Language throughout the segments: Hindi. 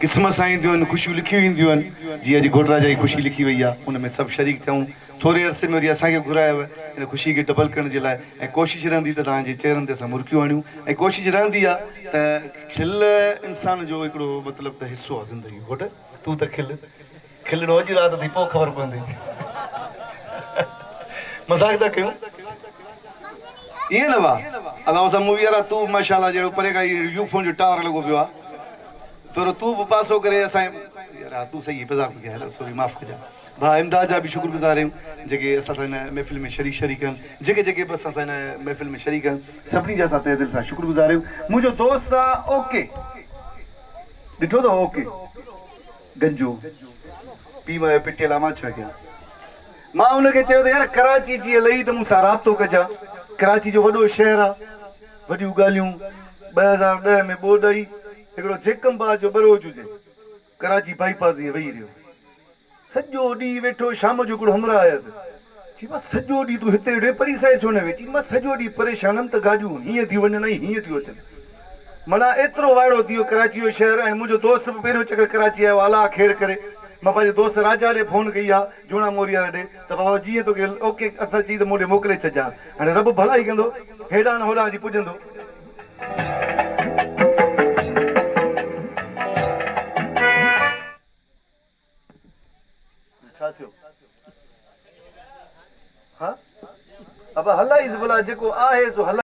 क़िस्मत सां ईंदियूं आहिनि, ख़ुशियूं लिखियूं ईंदियूं आहिनि। जीअं अॼु घोट राजा जी ख़ुशी लिखी वई आहे, उन में सभु शरीक थियूं। थोरे अरसे में वरी असांखे घुरायव हिन ख़ुशी खे डबल करण जे लाइ, ऐं कोशिशि रहंदी त तव्हांजे चेहरनि ते असां मुर्कियूं आणियूं, ऐं कोशिशि रहंदी आहे त खिल इंसान जो हिकिड़ो मतिलबु त हिसो आहे ज़िंदगी। घोट तूं त खिलणो अॼु राति ताईं पोइ ख़बर पवंदी। मज़ाक था कयूं ईअं न वाह असां सां मूवी वारा तूं माशाल्लाह जहिड़ो परे खां यू फोन जो टावर लॻो पियो आहे, थोरो तूं बि पासो करे असां यार तूं सही मज़ाक थी कया, सॉरी माफ़ कजां। भाउ इमदाद जा बि शुक्रगुज़ार आहियूं जेके असां सां हिन महफ़िल में शरीक आहिनि, जेके बि असां सां हिन महफ़िल में शरीक आहिनि, सभिनी जा असां तहे दिलि सां शुक्रगुज़ार आहियूं। मुंहिंजो दोस्त आहे ओके, ॾिठो अथव ओके गंजो पी वियो पिटियल आहे, मां छा कयां। मां हुनखे चयो त यार कराची जीअं लही त मूंसां राब्तो कजां, कराची जो वॾो शहर आहे, वॾियूं ॻाल्हियूं। 2010 में ॿोॾ आई, हिकिड़ो जेकमबाद जो बरोज हुजे, कराची बाईपास ईअं वेही रहियो, सॼो ॾींहुं वेठो, शाम जो हिकिड़ो हमरा आयसि, चई मां सॼो ॾींहुं तूं हिते वेठो परी साइड छो न वेठी, मां सॼो ॾींहुं परेशान हुअमि त गाॾियूं हीअं थी वञनि ऐं हीअं थियूं अचनि। माना एतिरो वाइड़ो थी वियो कराची जो शहर। ऐं मुंहिंजो दोस्त बि पहिरियों चकर कराची आयो, अलाह ख़ैर करे। मां पंहिंजे दोस्त राजा ॾे फ़ोन कई आहे, जूना मोरिया ॾे, त बाबा जीअं तोखे ओके असां चई त मूं ॾे मोकिले छॾिजां, हाणे रब भलाई कंदो, हेॾां न होॾां जी पुॼंदो। छा थियो? हा अब हलाईस भला, जेको आहे सो हला।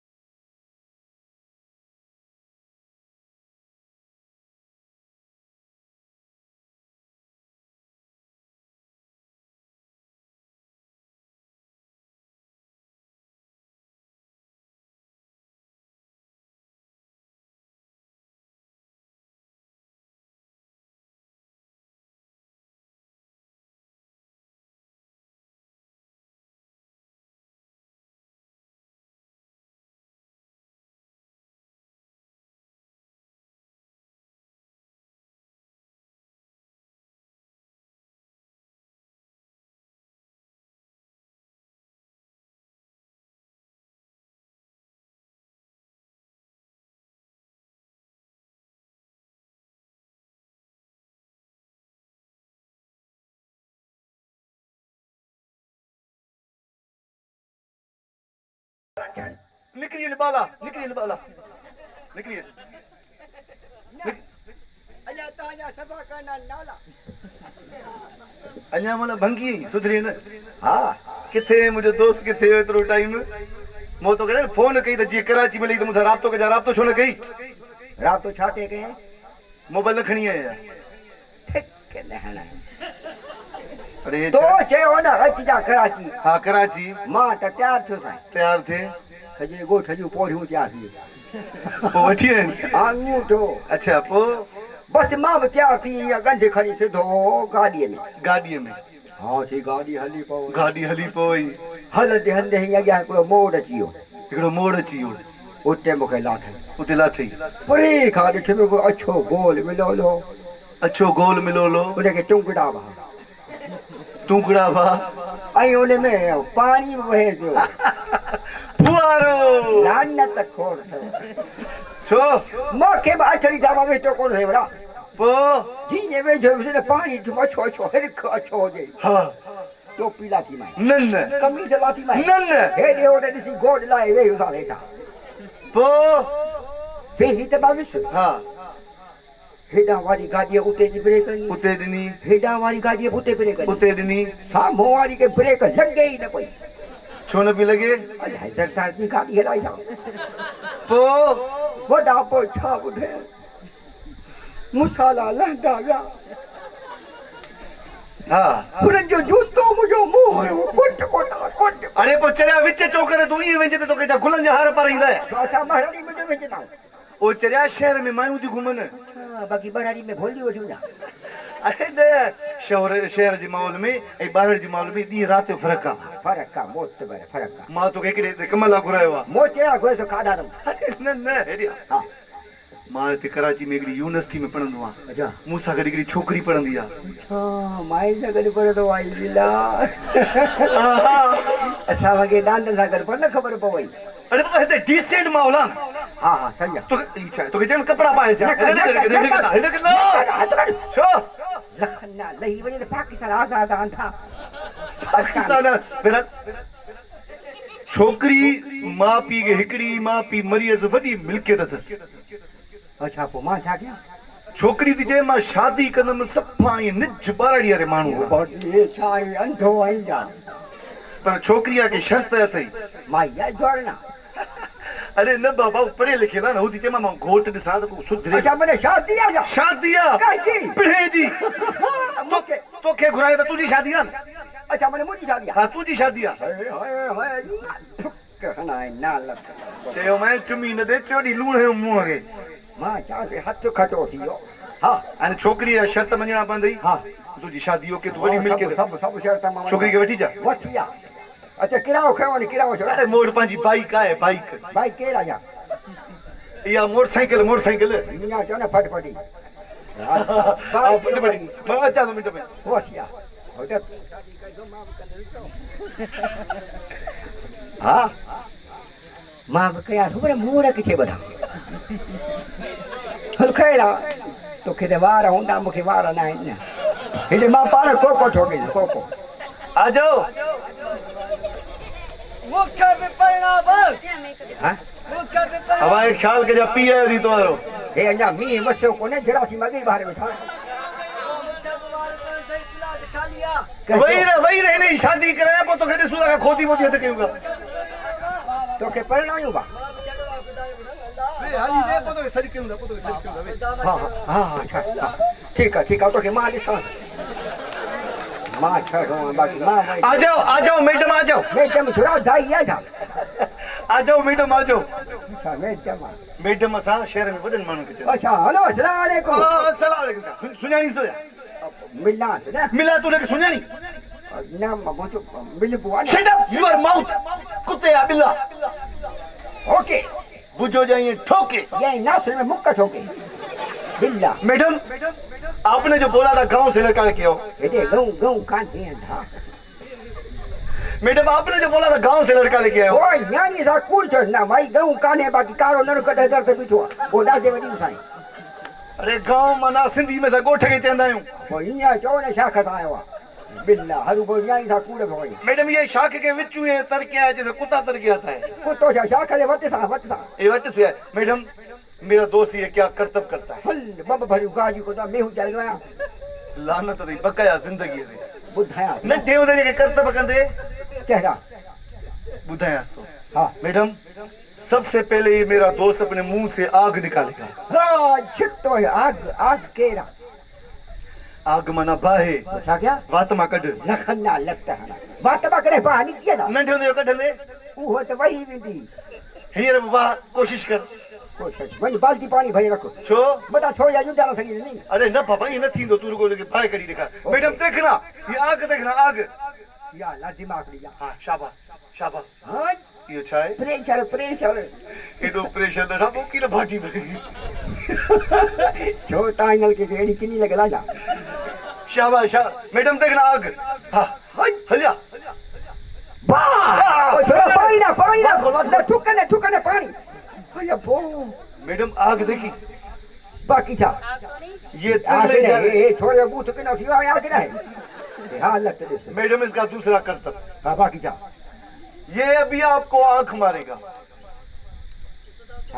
निकरिए बाला, निकरिए बाला, निकरिए। अञा ताजा सफा करना नाला, अञा माना भंगी सुधरी न। हा किथे मुंहिंजो दोस्त किथे एतिरो टाइम, मूं तो करे फोन कई त जीअं कराची में लही त मूंसां राब्तो कजां, राब्तो छो न कई? राब्तो छा ते कयां? मोबाइल न खणी आया ठीक न हणा। अरे तो चयो न अची जा कराची। हा कराची मां त तयार थियो साईं। तयार थे सॼे ॻोठ जूं पोरियूं तयार थी पोइ वठी आहिनि अंगूठो। अच्छा पोइ बसि मां बि तयार थी गंढ खणी सिधो गाॾीअ में। हा सी गाॾी हली पोइ हलंदे हलंदे अॻियां हिकिड़ो मोड़ अची वियो, उते मूंखे लाथई परे खां ॾिठो अछो गोल मिलोलो, उनखे टुंगड़ा भा ऐं उन में पाणी वहे पियो फुआरो। लानत खोर छो मूंखे बि अठड़ी जामा वेठो कोन थिए भला। पोइ जीअं वेठो हुयुसि पाणी अछो हिरख अछो हुजे। हा टोपी लाथी मां, न कमीज़ लाथी मां, न हेॾे होॾे ॾिसी गोॾ लाहे वेही उतां वेठा। पोइ वेही त मां वियुसि। हा हेॾां वारी गाॾीअ उते जी ब्रेक ॾिनी, हेॾां वारी गाॾीअ उते ब्रेक ॾिनी, साम्हूं वारी खे ब्रेक लॻे ई न पई। छो न पई लॻे? अलाए सरकार जी गाॾी हलाई था। पोइ वॾा पोइ छा ॿुधायां, मुसाला लहंदा विया। हा हुननि जो जूतो मुंहिंजो मुंहुं हुयो कुट। अरे पोइ चरिया विच चौक ते तूं ईअं वेंजे त तोखे छा गुलनि जा हार पाराईंदा? असां महाराणी मुंहिंजो वेंदा ओ चरिया शहर में मायूं थियूं घुमनि, बाक़ी बराड़ी में भोली वठूं था। अरे न शहर जे माहौल में ऐं ॿाहिरि जे माहौल में ॾींहुं राति जो फ़र्क़ु आहे। फ़र्क़ु मां तोखे हिकिड़े कम लाइ घुरायो आहे। मोचड़ा घुरे खाधा न हेॾी। हा मां हिते कराची में हिकिड़ी यूनिवर्सिटी में पढ़ंदो आहियां। अच्छा मूंसां गॾु हिकिड़ी छोकिरी पढ़ंदी आहे। अच्छा माई सां गॾु पढ़ंदो आई लीला असां वगे डांडे सां गॾु पर न ख़बर पवई। अरे बाबा हिते डिसेंट माहौल आहे। हा हा सही आहे। तोखे छा तोखे चइनि कपिड़ा पाए छा छो लखन लही वञे त पाकिस्तान आज़ाद आहिनि था। पाकिस्तान छोकिरी माउ पीउ खे हिकिड़ी माउ पीउ मरीज़ वॾी मिल्कियत अथसि। अच्छा पोइ मां छा कयां? छोकिरी थी चए मां शादी कंदमि सफ़ा ईअं निज ॿारड़ी वारे माण्हू छा अंधो आई जा पर छोकिरीअ खे शर्त अथई माई आहे जोड़ना। अरे न बाबा पढ़े लिखियल आहे न हू थी चए मां घोट ॾिसां त को सुधरे। अच्छा माने शादी आहे शादी आहे पिणे जी तोखे घुराए त तुंहिंजी शादी आहे न। अच्छा माने मुंहिंजी शादी आहे। हा तुंहिंजी शादी आहे। चयो मैं चुमी न दे चोरी लूण है मुंह खे मां छा हथ खटो थी वियो। हा हाणे छोकिरीअ शर्त मञणा पवंदई। हा तुंहिंजी शादी ओके तूं वॾी मिल्कियत सभु शर्त मां छोकिरी खे वठी जा वठी आ। अच्छा किरायो खयो वञे किरायो छो? अरे मोर पंहिंजी बाइक आहे बाइक भाई केरु आहे इहा मोटरसाइकिल मोटरसाइकिल मीना चओ न फटफटी मां अचां थो मिंट में वठी आ। हा मां बि कयां थो पर मोर किथे ॿधां हल ख़ैर आहे तोखे त वार हूंदा मूंखे वार न आहिनि न हिते मां पाण कोको ठोके कोको आ जाओ मुख्य पे परिणाम हाँ हवाए ख्याल के जा पी आयो थी तोरो हे अञा मींहुं वसियो कोन्हे जरासी मॻई ॿाहिरि वेठा वही रहे नहीं शादी कराया पोइ तोखे ॾिसूं था खोदी वोदी हथ कयूं तोखे परिणायूं बा ठीकु आहे तोखे मां ॾिसां मां छॾो बाक़ी मां आ जाओ मैडम आ जाओ मैडम थोरा दाई आहे छा आ जाओ मैडम आ जाओ अच्छा मैडम असां शहर में वॾनि माण्हुनि खे चयो अच्छा हलो अस्सलाम वालेकुम अस्सलाम वालेकुम सुञाणी सोया मिलां न मिला तूं हुनखे सुञाणी न मुंहिंजो मिलबो आहे शट अप योर माउथ कुत्ते या बिल्ला ओके बुझो जाइए ठोके यही नासिर में मुक्का ठोके बिल्ला मैडम आपने जो बोला था गांव से लड़का लेके आओ बेटे गाँव कान था मैडम आपने जो बोला था गांव से लड़का लेके आओ ओ यानी सा कूड़ चढ़ना भाई गाँव काने बाकी कारो नर कदे दर पे बिठो बोला जे वडी साईं अरे गांव मना सिंधी में सा गोठ के चंदा आयूं ओ इया चो ने शाख आयो आ बिल्ला हरु बो यानी सा कूड़ भई मैडम ये शाख के विचू है तरके है जैसे कुत्ता तरके आता है कुत्तो शाख ले वट सा ये वट से है मैडम मेरा दोस्त ये क्या करतब करता है हल बब भरी गाड़ी को तो मैं हूं चल गया लानत दई बकाया जिंदगी रे बुधाया न टेव दे के करतब कंदे कहरा बुधाया सो हां मैडम सबसे पहले ये मेरा दोस्त अपने मुंह से आग निकालेगा हां छिटो आग केरा आग मना बाहे छा क्या वात मा कढ लखना लगता है वात मा करे पानी किया ना नंढो दे कढले वो तो वही विंदी हीर बाबा कोशिश कर कोशिश वही बाल्टी पानी भरी रखो छो बता छो या जुटा सही नहीं अरे न बाबा ये न थींदो तू रुको लेके बाहे करी दिखा मैडम देखना ये आग देखना आग या ला दिमाग लिया हां शाबाश शाबाश हां यो छाए प्रेशर एडो प्रेशर न राबो की न भाटी भई छो ताइनल के एडी किनी लगला जा शाबाश मैडम देखना आग हां हलिया वाह ओ पानी ना ठुकने पानी भैया बो मैडम आग देखी बाकी था ये आगे नहीं थोड़े बूथ के ना फिर आगे नहीं हां लगते दे मैडम इसका दूसरा करतब हां बाकी था ये अभी आपको आंख मारेगा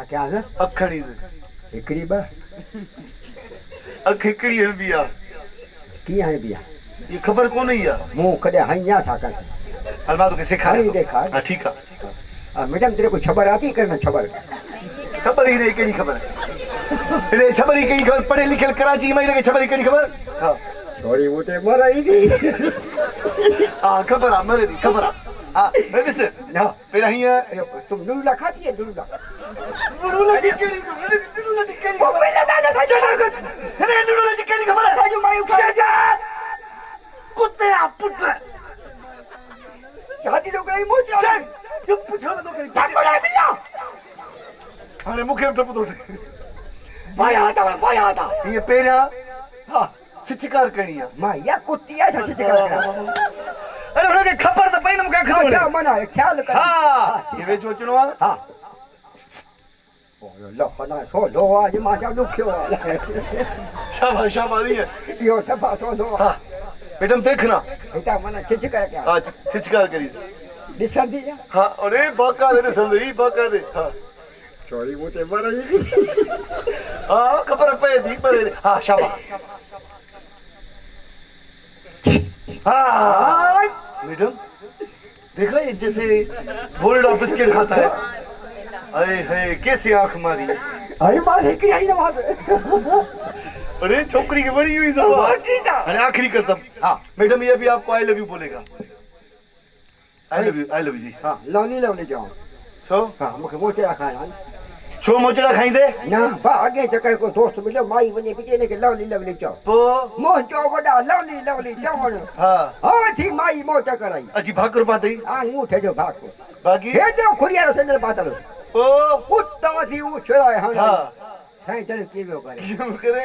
क्या है अखड़ी से एकड़ी बा अखड़ी है बिया की है बिया ये खबर को नहीं है मुंह कदे हइया था कर अलमा तो के सिखा नहीं देखा हां ठीक है मैडम तेरे को खबर आती करना खबर ही नहीं कहीं खबर रे खबर ही कहीं खबर पढ़े लिखे कराची में लगे खबर ही कहीं खबर हां थोड़ी मोटे मर आई थी हां खबर आ मरे दी खबर आ हां मैं भी से ना फिर हिया तुम लूला खाती है लूला टिक्की वो पहले दादा सा चला कर रे लूला टिक्की खबर है साजू मायू का कुत्ते आ पुत्र शादी तो गई मोटी चल चुप पूछो तो करी ठाकुर है मिला हाने मुखे तो पतो वाया था ये पेरिया हाँ छिछकार करनी है मां या कुतिया छछ कर अरे उनके खबर तो पई न का खबर क्या मना है ख्याल कर हां ये वे सोचनो आ हां ओ लो खना सो लो आज मां जा दुखियो शाबाश शाबाश ये यो सफा सो लो हां मैडम देखना बेटा मना छछ कर क्या आज छिछकार करी दिशा दी हां अरे बाका दे संदरी बाका दे हां चोरी मोटे मरई हां खबर पे दी पर हां शाबाश हाँ मैडम देखा ये जैसे बोल्डा बिस्किट खाता है अरे है कैसी आंख मारी अरे बात है कि आई ना वहां अरे छोकरी की बड़ी हुई जबान अरे आखिरी करता हाँ मैडम ये भी आपको आई लव यू बोलेगा आई लव यू जी हां लवली जाओ सो हां मुखे मोचे खाना छो मोचड़ा खाईंदे ना बा आगे चकर को दोस्त मिलो माई वने बिचे ने के लवली चो पो मोह चो वडा लवली चवण हाँ हां थी माई मोच कराई अजी भाकर पाते आ मु ठेजो भाको बाकी हे जो खुरिया रो संदर पातलो ओ कुत्ता थी उ छराय हां हाँ साईं चल केयो करे क्यों करे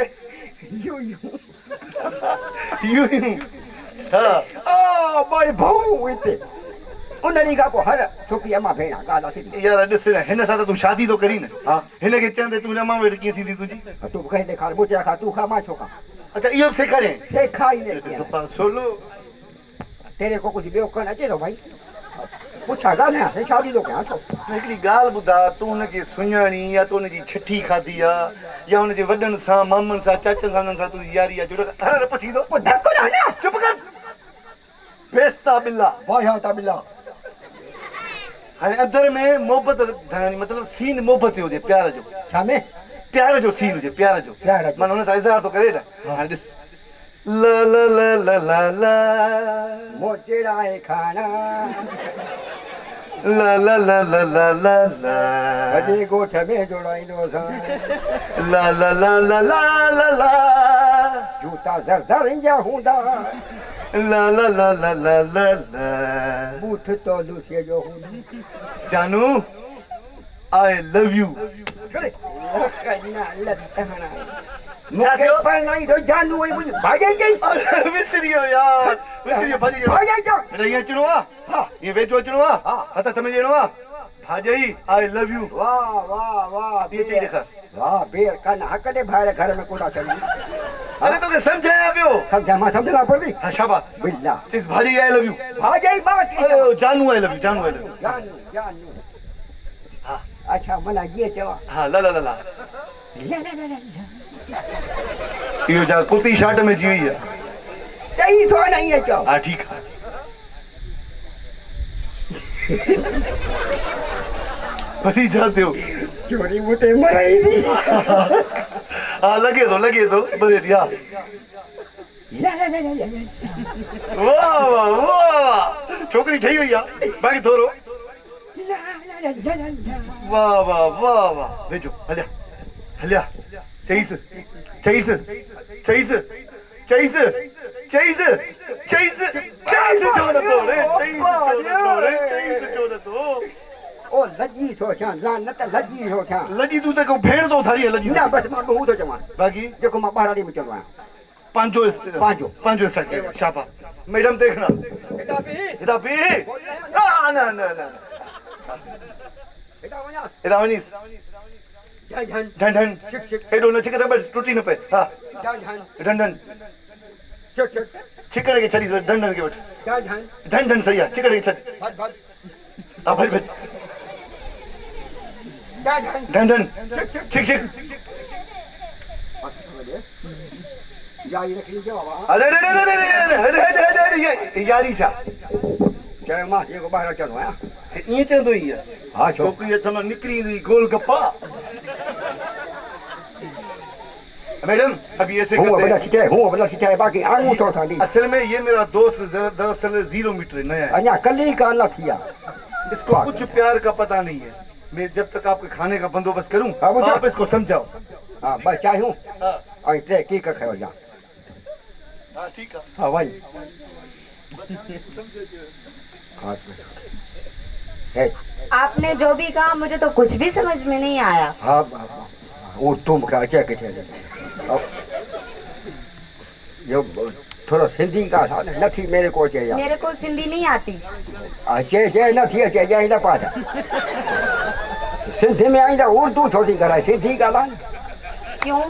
यू यूं हाँ आ बड़े भाऊ इते उनरी का को हर छोकिया मा भेणा गाला सी यार ॾिस हिन सां त तूं शादी तो करी न हां हिन खे चंदे तूं नमा वेट कीअं थींदी तुंहिंजी तू कहे देखा मोचा खा तू खा मा छोका अच्छा इहो बि सेखारे से खाई ले सोलो तेरे को कुछ बेव करना चाहिए भाई पूछा गाना से शादी तो क्या छो हिकिड़ी ॻाल्हि ॿुधा तूं हुनखे सुञाणी या तूं हुनजी छठी खाधी आहे या हुनजे वॾनि सां मामनि सां चाचनि सां तूं यारी आहे जुड़ हर पुछी थो वो धक्को ना ना चुप कर बेस्ता बिल्ला वाया ता बिल्ला हाणे अंदर में मोहबत ठाहिणी मतिलबु सीन मोहबत जो हुजे प्यार जो छा में प्यार जो सीन हुजे प्यार जो माना हुन सां इज़हार थो करे न हाणे ॾिस ला ला ला ला ला ला मोचेड़ा है खाना ला ला ला ला ला ला ला अजे गोठ में जोड़ाई दो सा ला ला ला ला ला ला ला जूता जरदर या हुंदा ला ला ला ला ला ला ला बूथ तो लूसिए जो हुंदा जानू आई लव यू चले कन्ना लटहना मुके पर नहीं तो जानू वही मुझे भागे गई विसरियो यार विसरियो भाजी भागे जा अरे ये चुनो हां ये वेचो चुनो हां हता तमे जेणो भाजई आई लव यू वाह वाह वाह ये चीज देखा वाह बेर कन हक दे भाई घर में कोड़ा चली अरे तो के समझाया पियो समझा मा समझना पड़ी हां शाबाश बिल्ला चीज भाजी आई लव यू भागे बात जानू आई लव यू जानू आई लव यू जानू हां अच्छा मना ये चवा हां ला ला ला ला ला यो जा कुर्ती शर्ट में जी हुई है सही तो नहीं है चो हां ठीक है परी जाते हो चोरी मुते मराई थी हाँ लगे तो बड़े दिया वाह वाह वाह छोकरी ठही हुई है बाकी थोरो वाह वाह वाह वाह भेजो हलिया चईस ओ लजी सोचा ना न त लजी सोचा लजी तू तक भेड़ तो थारी लजी ना बस मां बहु तो चवा बाकी देखो मां बाहर में चलवा पांचो स्टार्ट शाबाश मैडम देखना इधर भी ना इधर वनीस ढन ढन हेडो न चिकन बस टूटी न पे हां ढन ढन चिकन के छड़ी ढन ढन के वठ ढन सही है चिकन के छड़ी हां भाई ढन ढन चिक यारी रखी जो अरे यारी छा जय मां ये को बाहर चलो है ये चंदो ही है हां छोकरी अथम निकरी दी गोल गप्पा मैडम अभी ऐसे करते हैं हूं बड़ा खिंचाए बाकी आंगू चौथा दी असल में ये मेरा दोस्त दरअसल 0 मीटर नया है अन्या कल ही का ना किया इसको कुछ प्यार का पता नहीं है मैं जब तक आपके खाने का बंदोबस्त करूं आप इसको समझाओ हां बस चाहूं हां और ट्रे की का खाओ जा हां ठीक है हां भाई आपने जो भी कहा मुझे तो कुछ भी समझ में नहीं आया। हाँ वो तुम का अचे किथे यो थोड़ा सिंधी का था न थी मेरे को अचे या मेरे को सिंधी नहीं आती। अचे जे न थी अचे जे न पाता सिंधी में आईंदा उर्दू छोटी कराए सिंधी का ला क्यों?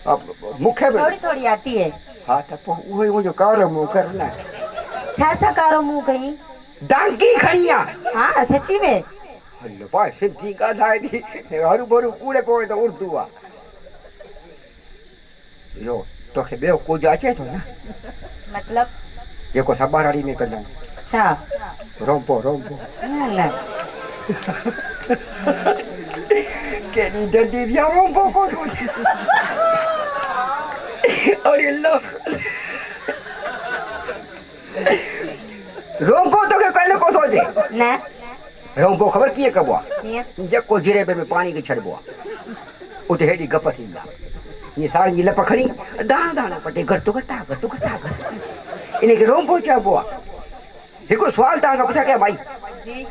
अब मुखे में थोड़ी थोड़ी आती है। हाँ तो वो मुझे कार मुंह करना छा सा कारो मुंह कहीं? डांकी खड़िया हाँ सच्ची में? हल्लो भाई सिंधी का था थी हरू भरू कूड़े पोए तो उर्दू आ यो तो के बेव को जाचे तो ना मतलब ये को सबाराड़ी में करना छा रोंपो रोंपो ना केनी डंडी दिया रोंपो को अरे लो रोंपो तो के कहले को सोचे ना रोंपो खबर किए कबो कीअं? जे को जिरेबे में पानी के छड़बो उते हेडी गप थींदा ये सारी जी लप खड़ी दाना दाना पटे करतो करता इने के रोंपो चबो हिकु सवाल ता का पुछा के भाई जी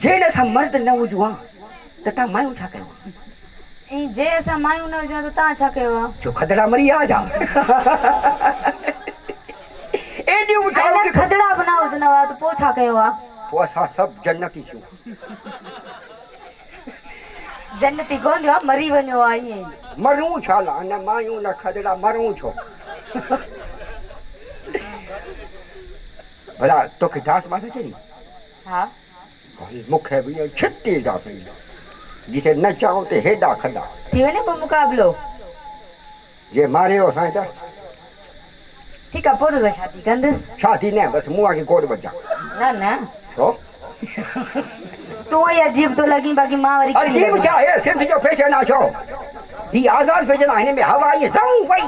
जे न सा मर्द न हुजवा त ता मायू छा कयो ई जे असां मायूं न हुजूं त तव्हां छा कयो आहे? जो खदड़ा मरी आ जा एडी उठाओ अरे के खदड़ा बना हुजन हुआ त पोइ छा कयो आहे? वो असां सब जन्नती छू जन्नती कोन थियो आहे, मरी वञो आहे ईअं ई। मरूं छा ला न मायूं न खदड़ा मरूं छो भला तो के दास मासे चली हा भाई मुखे भी छत्ती दास जिसे न चाहो ते हेडा खदा थी वञे पोइ मुक़ाबिलो। ये मारे हो साईं त ठीकु आहे पोइ त शादी कंदसि। शादी न बस मुंह के कोड बजा न न तो तूं ई अजीब तो लॻी बाक़ी मां वरी कीअं अजीब लॻां? चाहे सिंध जो फैशन आ छो ही आजाद फैशन आहे हिन में हवा ई ज़ऊं वई